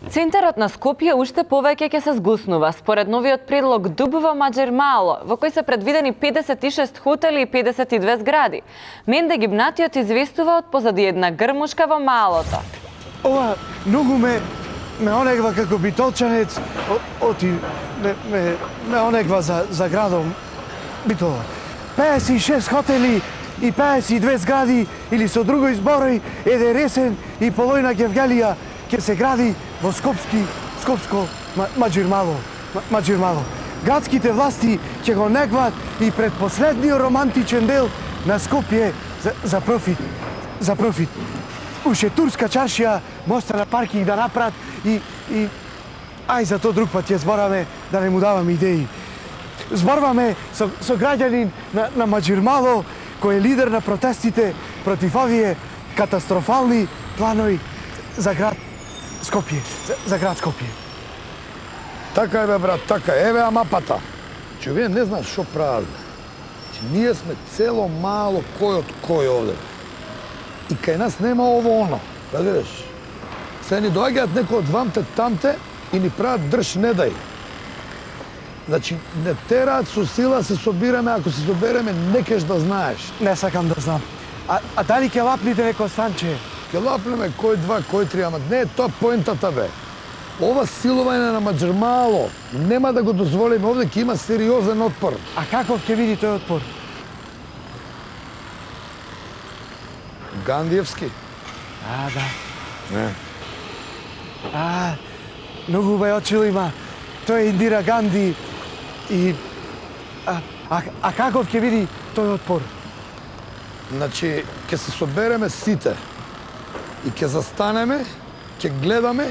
Центарот на Скопје уште повеќе ќе се згуснува. Според новиот предлог Дуб во Маџермало, во кој се предвидени 56 хотели и 52 згради. Менде Гибнатиот известува од позади една грмушка во малото. Ова многу ме онегва како битолчанец, ме онегва за градом Битола. 56 хотели и 52 згради, или со друго изборој, еден ресен и полојна Гевгелија ќе се гради во Скопско Маџермало. Градските власти ќе го негват и предпоследниот романтичен дел на Скопје за профит. Уште турска чаршија, моста на паркинг да направат и ај за тоа друг пат ќе збораме, да не му даваме идеи. Зборваме со граѓанин на Маџермало, кој е лидер на протестите против овие катастрофални планови за град Скопје. Така е, бе, брат, така е. Еве мапата. Че вие не знаеш што прават. Че ние сме цело мало кој од кој овде. И кај нас нема ово оно. Разбираш? Се ни доаѓаат некои од вамте тамте и ни прават држ не дај. Значи, не тераат со сила се собираме, ако се собереме, не кеш да знаеш. Не сакам да знам. А дали ќе лапните некој станче? Ке лапнеме кој два, кој три, ама не е тоа поентата, бе. Ова силување на Маџермало нема да го дозволиме, овде ќе има сериозен отпор. А каков ќе види тој отпор? Гандиевски? Да. Не. Многу убави очила има. Тој е Индира Ганди и... А каков ќе види тој отпор? Значи, ќе се собереме сите и ќе застанеме, ќе гледаме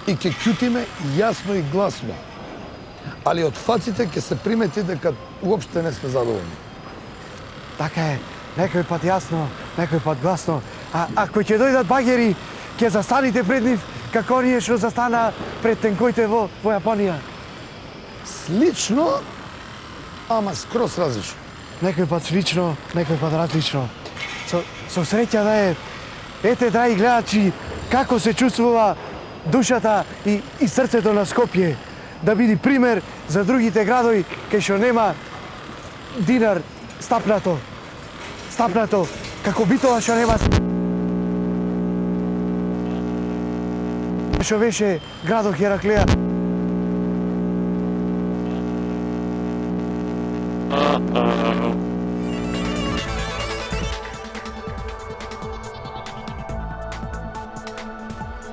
и ќе кјутиме јасно и гласно. Али од фаците ќе се примети дека уопште не сме задоволни. Така е, некој пат јасно, некој пат гласно. А кој ќе дојдат багери, ќе застаните пред нив како оние што застана пред тенкоите во Јапонија. Слично, ама скроз различно. Некој пат слично, некој пат различно. Со среќа да е. Ете, драги гледачи, како се чувствува душата и срцето на Скопје. Да биде пример за другите градови кај што нема динар стапнато, како Битола што нема. Што беше градот Хераклеја.